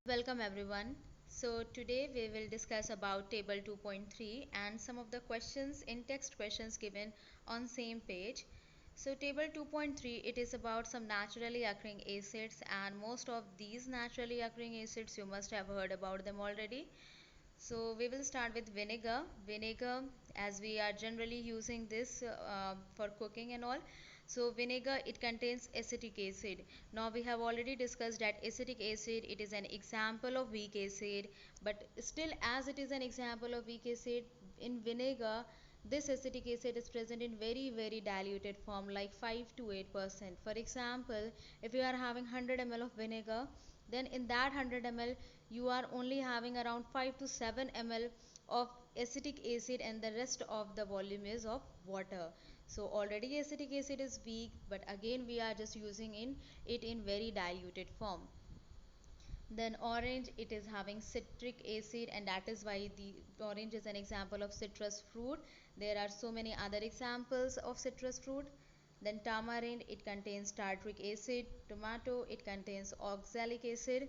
Welcome everyone. So today we will discuss about table 2.3 and some of the questions in text questions given on same page. So table 2.3, it is about some naturally occurring acids, and most of these naturally occurring acids you must have heard about them already. So we will start with vinegar. Vinegar, as we are generally using this for cooking and all. So vinegar, it contains acetic acid. Now we have already discussed that acetic acid, it is an example of weak acid, but still as it is an example of weak acid, in vinegar this acetic acid is present in very diluted form, like 5 to 8%. For example, if you are having 100 ml of vinegar, then in that 100 ml you are only having around 5 to 7 ml of acetic acid, and the rest of the volume is of water. So already acetic acid is weak, but again we are just using it in very diluted form. Then orange, it is having citric acid, and that is why the orange is an example of citrus fruit. There are so many other examples of citrus fruit. Then tamarind, it contains tartaric acid. Tomato, it contains oxalic acid.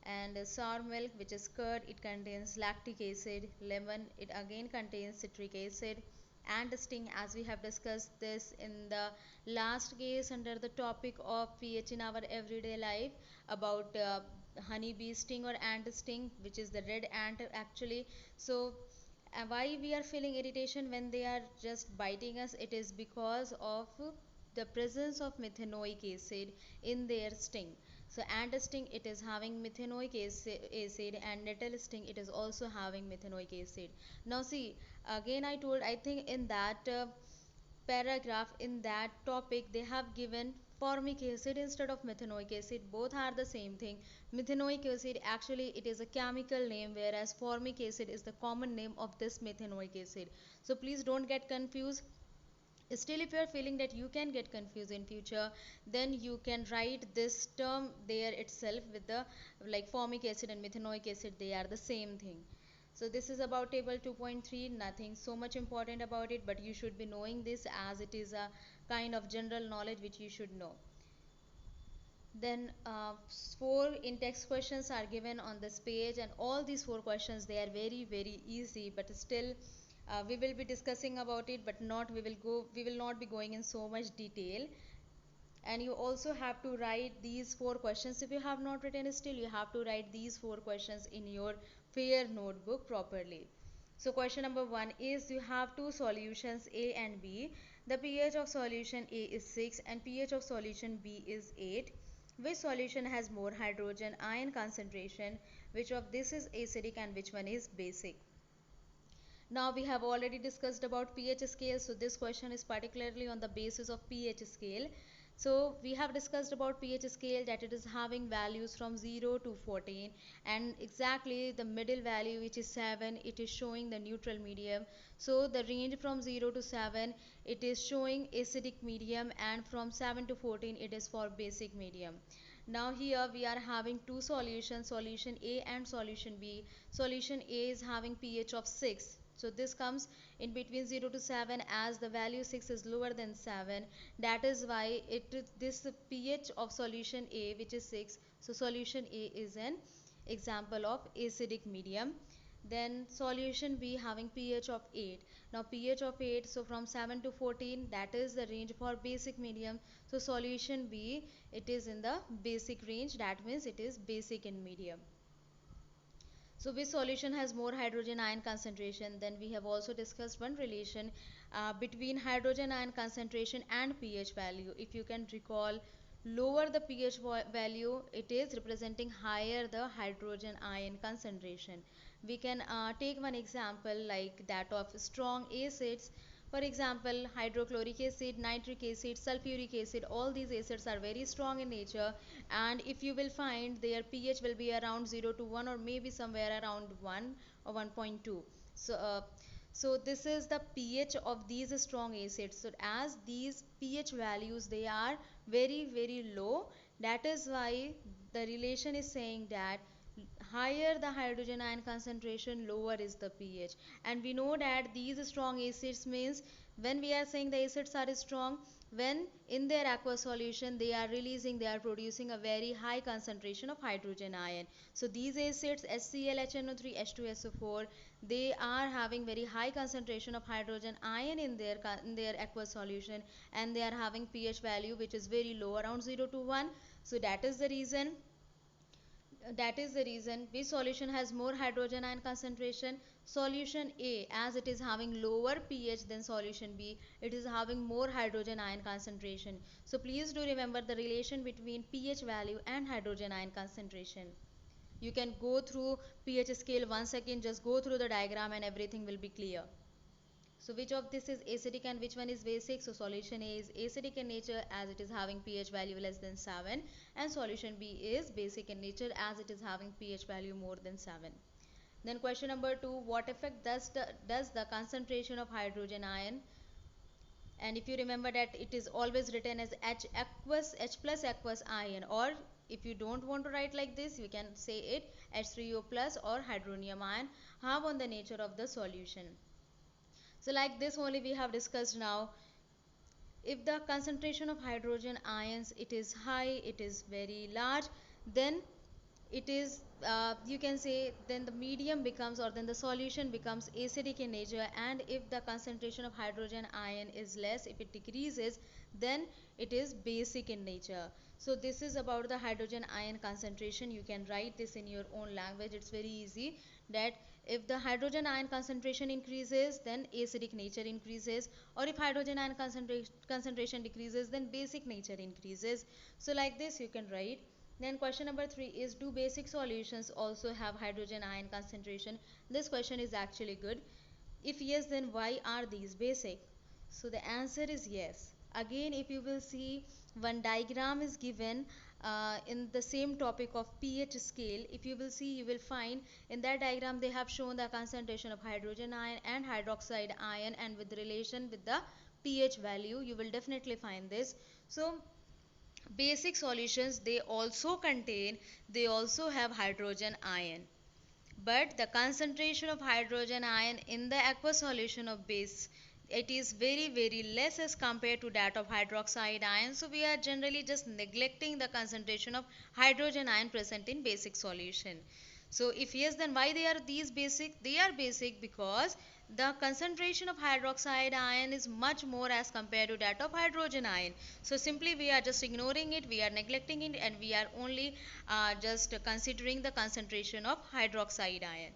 And sour milk, which is curd, it contains lactic acid. Lemon, it again contains citric acid. And sting, as we have discussed this in the last case under the topic of pH in our everyday life, about honeybee sting or ant sting, which is the red ant actually. So why we are feeling irritation when they are just biting us? It is because of the presence of methanoic acid in their sting. So ant sting, it is having methanoic acid, and nettle sting, it is also having methanoic acid. Now see, again I told, I think in that paragraph, in that topic, they have given formic acid instead of methanoic acid. Both are the same thing. Methanoic acid, actually it is a chemical name, whereas formic acid is the common name of this methanoic acid. So please don't get confused. Still, if you are feeling that you can get confused in future, then you can write this term there itself with the, like, formic acid and methanoic acid, they are the same thing. So this is about table 2.3, nothing so much important about it, but you should be knowing this, as it is a kind of general knowledge which you should know. Then four in-text questions are given on this page, and all these four questions, they are very easy, but still we will be discussing about it, but not we will not be going in so much detail. And you also have to write these four questions. If you have not written, still you have to write these four questions in your fair notebook properly. So question number 1 is, you have two solutions A and B. The pH of solution A is 6 and pH of solution B is 8. Which solution has more hydrogen ion concentration? Which of this is acidic and which one is basic? Now we have already discussed about pH scale, so this question is particularly on the basis of pH scale. So we have discussed about pH scale, that it is having values from 0 to 14, and exactly the middle value, which is 7, it is showing the neutral medium. So the range from 0 to 7, it is showing acidic medium, and from 7 to 14 it is for basic medium. Now here we are having two solutions, solution A and solution B. Solution A is having pH of 6. So this comes in between 0 to 7, as the value 6 is lower than 7. That is why this pH of solution A, which is 6. So solution A is an example of acidic medium. Then solution B having pH of 8. Now pH of 8, so from 7 to 14, that is the range for basic medium. So solution B, it is in the basic range, that means it is basic in medium. So which solution has more hydrogen ion concentration? Then we have also discussed one relation between hydrogen ion concentration and pH value. If you can recall, lower the pH value, it is representing higher the hydrogen ion concentration. We can take one example like that of strong acids. For example, hydrochloric acid, nitric acid, sulfuric acid, all these acids are very strong in nature, and if you will find, their pH will be around 0 to 1, or maybe somewhere around 1 or 1.2. So this is the pH of these strong acids. So as these pH values, they are very low, that is why the relation is saying that higher the hydrogen ion concentration, lower is the pH. And we know that these strong acids means, when we are saying the acids are strong, when in their aqueous solution they are producing a very high concentration of hydrogen ion. So these acids HCl, HNO3, H2SO4, they are having very high concentration of hydrogen ion in their aqueous solution, and they are having pH value which is very low, around 0 to 1. So that is the reason which solution has more hydrogen ion concentration. Solution A, as it is having lower pH than solution B, it is having more hydrogen ion concentration. So please do remember the relation between pH value and hydrogen ion concentration. You can go through pH scale once again, just go through the diagram and everything will be clear. So which of this is acidic and which one is basic? So solution A is acidic in nature as it is having pH value less than 7, and solution B is basic in nature as it is having pH value more than 7. Then question number 2, what effect does the concentration of hydrogen ion, and if you remember that it is always written as H plus aqueous ion, or if you don't want to write like this, you can say it H3O plus or hydronium ion, have on the nature of the solution. So like this only we have discussed now. If the concentration of hydrogen ions it is high, it is very large, then it is you can say then the medium becomes, or then the solution becomes acidic in nature. And if the concentration of hydrogen ion is less, if it decreases, then it is basic in nature. So this is about the hydrogen ion concentration. You can write this in your own language, it's very easy, that if the hydrogen ion concentration increases, then acidic nature increases, or if hydrogen ion concentration decreases, then basic nature increases. So like this you can write. Then question number 3 is, do basic solutions also have hydrogen ion concentration? This question is actually good. If yes, then why are these basic? So the answer is yes. Again, if you will see, one diagram is given in the same topic of pH scale. If you will see, you will find in that diagram they have shown the concentration of hydrogen ion and hydroxide ion, and with relation with the pH value, you will definitely find this. So basic solutions, they also have hydrogen ion, but the concentration of hydrogen ion in the aqueous solution of base, it is very less as compared to that of hydroxide ion. So we are generally just neglecting the concentration of hydrogen ion present in basic solution. So if yes, then why they are these basic? They are basic because the concentration of hydroxide ion is much more as compared to that of hydrogen ion. So simply we are just ignoring it, we are neglecting it, and we are only just considering the concentration of hydroxide ion.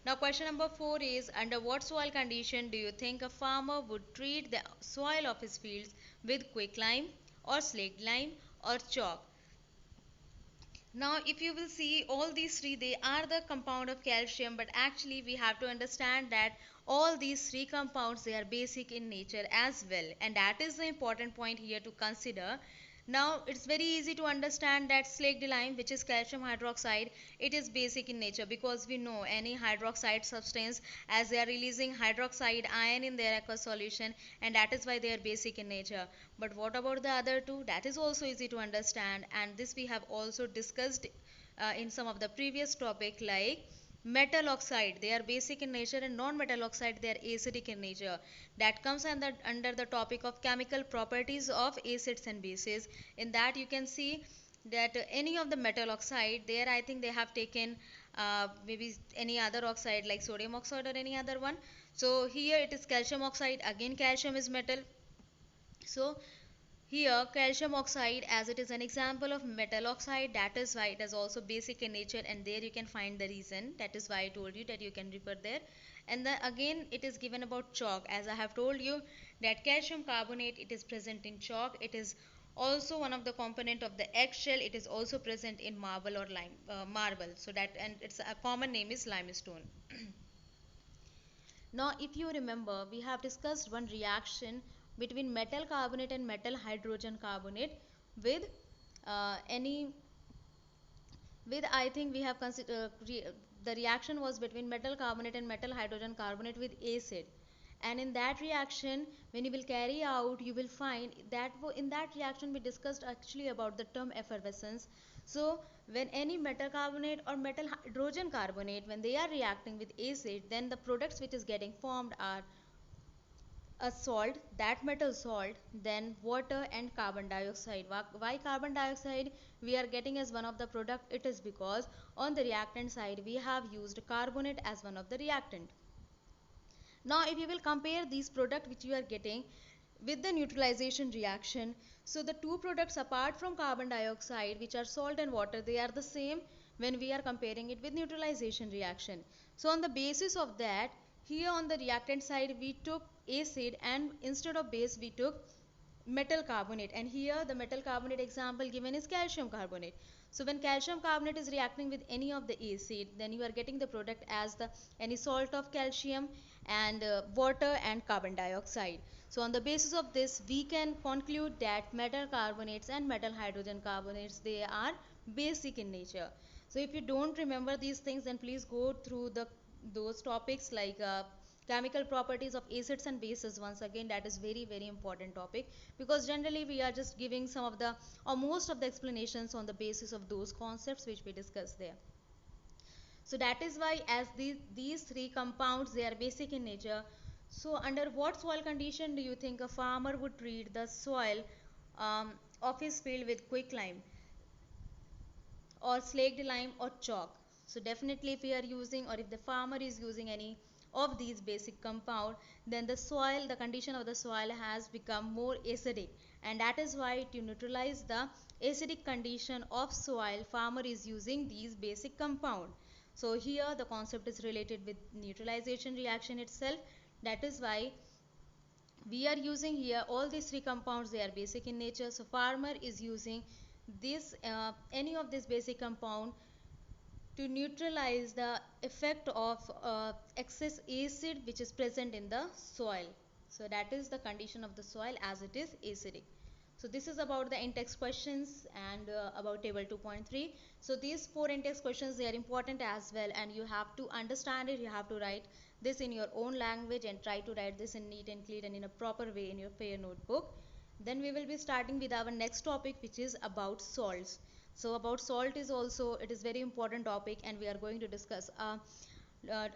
Now question number 4 is, under what soil condition do you think a farmer would treat the soil of his fields with quicklime or slaked lime or chalk? Now if you will see, all these three, they are the compound of calcium, but actually we have to understand that all these three compounds, they are basic in nature as well, and that is the important point here to consider. Now it's very easy to understand that slaked lime, which is calcium hydroxide, it is basic in nature, because we know any hydroxide substance, as they are releasing hydroxide ion in their aqueous solution, and that is why they are basic in nature. But what about the other two? That is also easy to understand, and this we have also discussed in some of the previous topic, like metal oxide, they are basic in nature, and non-metal oxide, they are acidic in nature. That comes under the topic of chemical properties of acids and bases. In that you can see that any of the metal oxide, there I think they have taken maybe any other oxide like sodium oxide or any other one. So here it is calcium oxide, again calcium is metal. So here calcium oxide, as it is an example of metal oxide, that is why it is also basic in nature, and there you can find the reason. That is why I told you that you can refer there. And then again it is given about chalk, as I have told you that calcium carbonate, it is present in chalk. It is also one of the component of the eggshell. It is also present in marble or marble. So that, and its a common name is limestone. Now if you remember, we have discussed one reaction between metal carbonate and metal hydrogen carbonate with any with I think we have considered the reaction was between metal carbonate and metal hydrogen carbonate with acid. And in that reaction, when you will carry out, you will find that in that reaction we discussed actually about the term effervescence. So when any metal carbonate or metal hydrogen carbonate, when they are reacting with acid, then the products which is getting formed are a salt, that metal salt, then water and carbon dioxide. Why carbon dioxide we are getting as one of the product? It is because on the reactant side we have used carbonate as one of the reactant. Now if you will compare these product which you are getting with the neutralization reaction, so the two products apart from carbon dioxide, which are salt and water, they are the same when we are comparing it with neutralization reaction. So on the basis of that, here on the reactant side we took acid, and instead of base we took metal carbonate, and here the metal carbonate example given is calcium carbonate. So when calcium carbonate is reacting with any of the acid, then you are getting the product as the any salt of calcium and water and carbon dioxide. So on the basis of this we can conclude that metal carbonates and metal hydrogen carbonates, they are basic in nature. So if you don't remember these things, then please go through those topics like chemical properties of acids and bases. Once again, that is very important topic, because generally we are just giving some of the or most of the explanations on the basis of those concepts which we discussed there. So that is why as these three compounds, they are basic in nature. So under what soil condition do you think a farmer would treat the soil of his field with quicklime or slaked lime or chalk? So definitely if we are using, or if the farmer is using any of these basic compound, then the soil, the condition of the soil has become more acidic, and that is why to neutralize the acidic condition of soil, farmer is using these basic compound. So here the concept is related with neutralization reaction itself. That is why we are using here all these three compounds, they are basic in nature. So farmer is using this any of this basic compound to neutralize the effect of excess acid which is present in the soil. So that is the condition of the soil as it is acidic. So this is about the in-text questions and about table 2.3. So these four in-text questions, they are important as well, and you have to understand it. You have to write this in your own language and try to write this in neat and clean and in a proper way in your fair notebook. Then we will be starting with our next topic, which is about salts. So about salt is also, it is very important topic, and we are going to discuss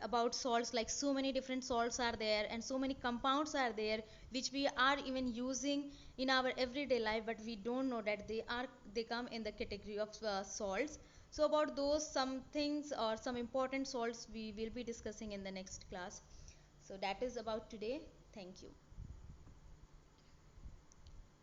about salts. Like so many different salts are there and so many compounds are there which we are even using in our everyday life, but we don't know that they come in the category of salts. So about those some things or some important salts we will be discussing in the next class. So that is about today. Thank you.